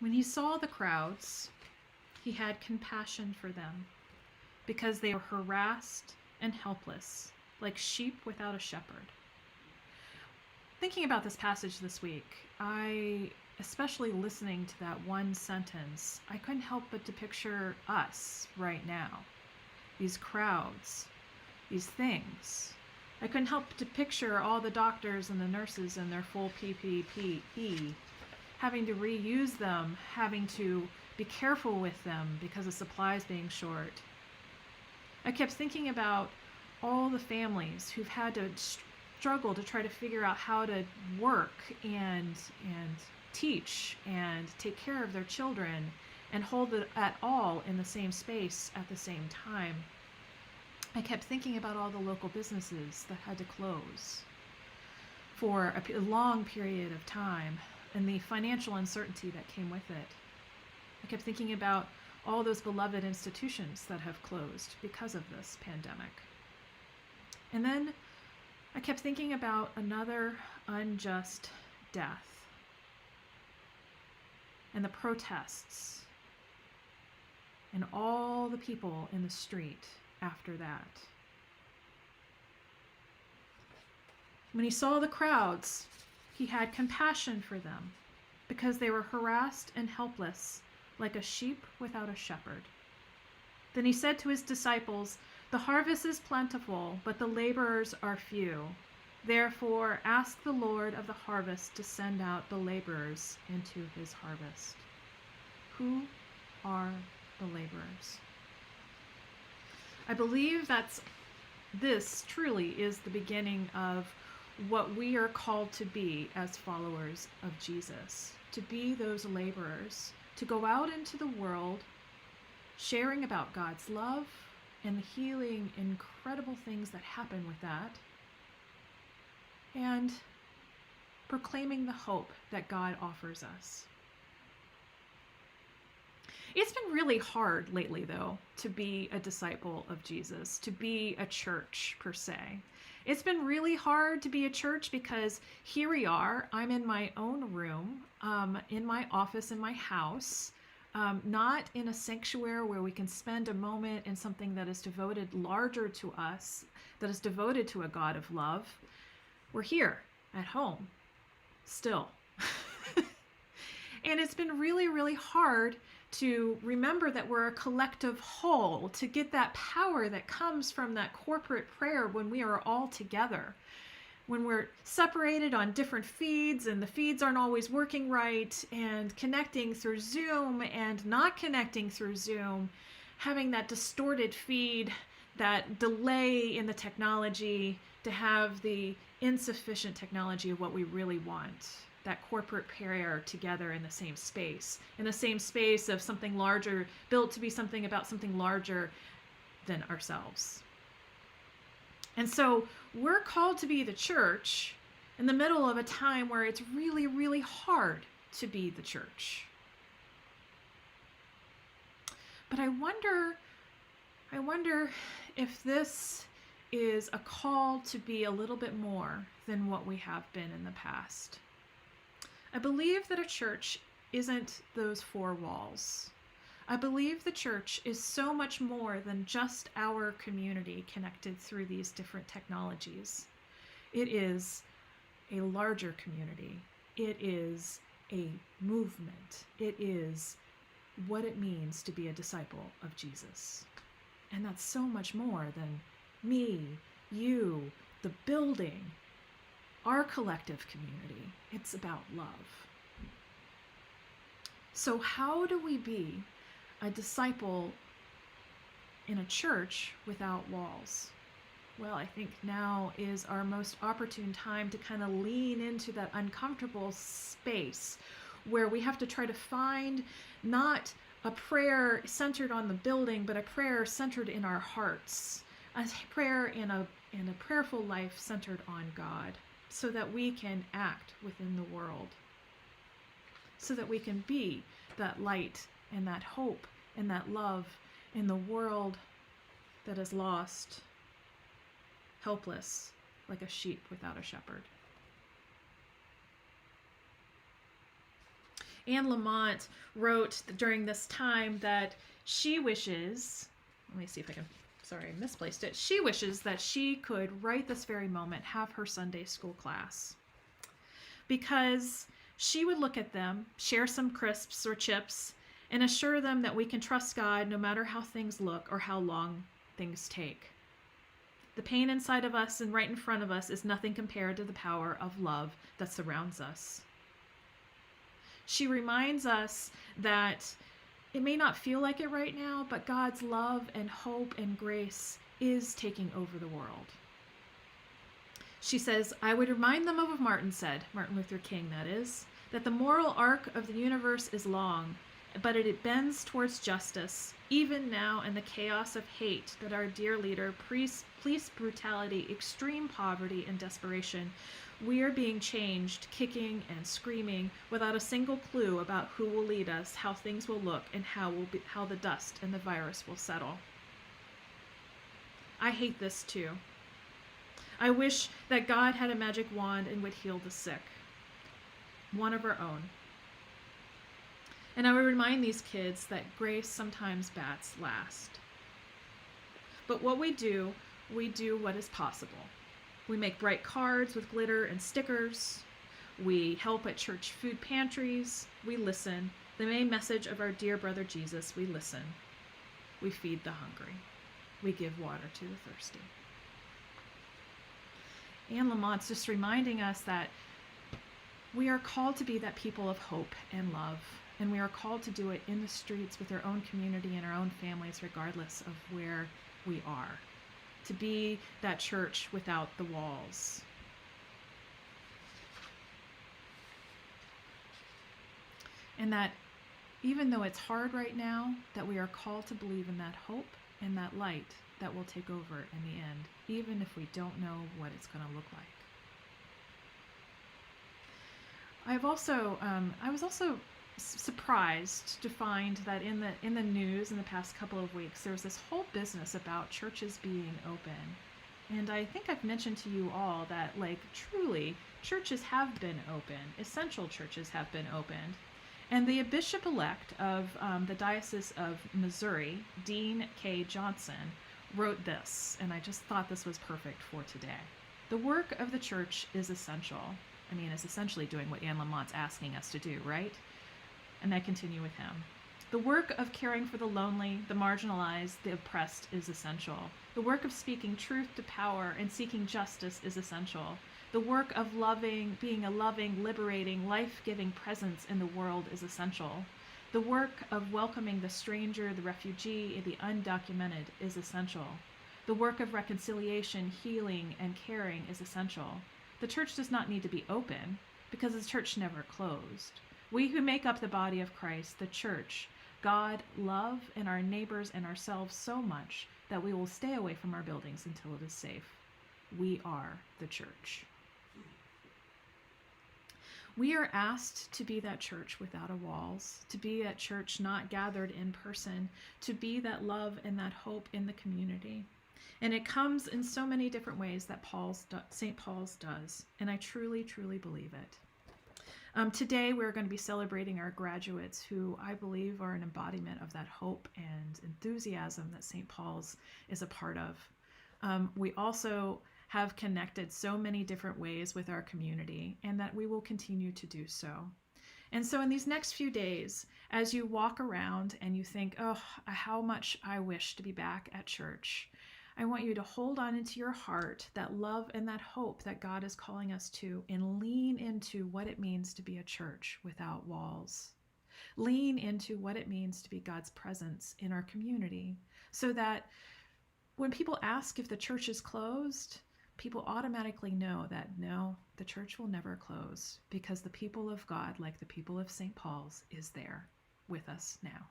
When he saw the crowds, he had compassion for them because they were harassed and helpless, like sheep without a shepherd. Thinking about this passage this week, especially listening to that one sentence, I couldn't help but to picture us right now. These crowds, these things. I couldn't help but to picture all the doctors and the nurses in their full PPE, having to reuse them, having to be careful with them because of supplies being short. I kept thinking about all the families who've had to struggle to try to figure out how to work and teach and take care of their children and hold it at all in the same space at the same time. I kept thinking about all the local businesses that had to close for a long period of time and the financial uncertainty that came with it. I kept thinking about all those beloved institutions that have closed because of this pandemic. And then I kept thinking about another unjust death and the protests and all the people in the street after that. When he saw the crowds, he had compassion for them because they were harassed and helpless, like a sheep without a shepherd. Then he said to his disciples, "The harvest is plentiful, but the laborers are few. Therefore, ask the Lord of the harvest to send out the laborers into his harvest." Who are the laborers? I believe this truly is the beginning of what we are called to be as followers of Jesus, to be those laborers, to go out into the world sharing about God's love and the healing, incredible things that happen with that, and proclaiming the hope that God offers us. It's been really hard lately, though, to be a disciple of Jesus, to be a church per se. It's been really hard to be a church because here we are, I'm in my own room, in my office, in my house, not in a sanctuary where we can spend a moment in something that is devoted larger to us, that is devoted to a God of love. We're here at home, still. And it's been really, really hard to remember that we're a collective whole, to get that power that comes from that corporate prayer when we are all together. When we're separated on different feeds and the feeds aren't always working right, and connecting through Zoom and not connecting through Zoom, having that distorted feed, that delay in the technology to have the insufficient technology of what we really want. That corporate prayer together in the same space of something larger, built to be something about something larger than ourselves. And so we're called to be the church in the middle of a time where it's really, really hard to be the church. But I wonder if this is a call to be a little bit more than what we have been in the past. I believe that a church isn't those four walls. I believe the church is so much more than just our community connected through these different technologies. It is a larger community. It is a movement. It is what it means to be a disciple of Jesus. And that's so much more than me, you, the building, our collective community. It's about love. So how do we be a disciple in a church without walls? Well, I think now is our most opportune time to kind of lean into that uncomfortable space where we have to try to find not a prayer centered on the building, but a prayer centered in our hearts, a prayer in a prayerful life centered on God, so that we can act within the world, so that we can be that light and that hope and that love in the world that is lost, helpless, like a sheep without a shepherd. Anne Lamott wrote during this time that she wishes, let me see if I can, sorry, I misplaced it. She wishes that she could, right this very moment, have her Sunday school class. Because she would look at them, share some crisps or chips, and assure them that we can trust God no matter how things look or how long things take. The pain inside of us and right in front of us is nothing compared to the power of love that surrounds us. She reminds us that it may not feel like it right now, but God's love and hope and grace is taking over the world. She says, I would remind them of what Martin said, Martin Luther King that is, that the moral arc of the universe is long, but it bends towards justice, even now in the chaos of hate that our dear leader, police brutality, extreme poverty, and desperation. We are being changed, kicking and screaming, without a single clue about who will lead us, how things will look, and how the dust and the virus will settle. I hate this too. I wish that God had a magic wand and would heal the sick, one of our own. And I would remind these kids that grace sometimes bats last. But what we do what is possible. We make bright cards with glitter and stickers. We help at church food pantries. We listen. The main message of our dear brother Jesus, we listen. We feed the hungry. We give water to the thirsty. Anne Lamott's just reminding us that we are called to be that people of hope and love, and we are called to do it in the streets with our own community and our own families, regardless of where we are. To be that church without the walls. And that even though it's hard right now, that we are called to believe in that hope and that light that will take over in the end, even if we don't know what it's going to look like. I was also surprised to find that in the news in the past couple of weeks, there's this whole business about churches being open. And I think I've mentioned to you all that, truly, churches have been open. Essential churches have been opened. And the bishop-elect of the Diocese of Missouri, Dean K. Johnson, wrote this, and I just thought this was perfect for today. The work of the church is essential. I mean, it's essentially doing what Anne Lamott's asking us to do, right? And I continue with him. The work of caring for the lonely, the marginalized, the oppressed is essential. The work of speaking truth to power and seeking justice is essential. The work of loving, being a loving, liberating, life-giving presence in the world is essential. The work of welcoming the stranger, the refugee, and the undocumented is essential. The work of reconciliation, healing, and caring is essential. The church does not need to be open because the church never closed. We who make up the body of Christ, the church, God, love, and our neighbors and ourselves so much that we will stay away from our buildings until it is safe. We are the church. We are asked to be that church without a walls, to be that church not gathered in person, to be that love and that hope in the community. And it comes in so many different ways that St. Paul's does, and I truly, truly believe it. Today we're going to be celebrating our graduates who I believe are an embodiment of that hope and enthusiasm that St. Paul's is a part of. We also have connected so many different ways with our community, and that we will continue to do so. And so in these next few days, as you walk around and you think, oh, how much I wish to be back at church, I want you to hold on into your heart that love and that hope that God is calling us to, and lean into what it means to be a church without walls. Lean into what it means to be God's presence in our community, so that when people ask if the church is closed, people automatically know that no, the church will never close, because the people of God, like the people of St. Paul's, is there with us now.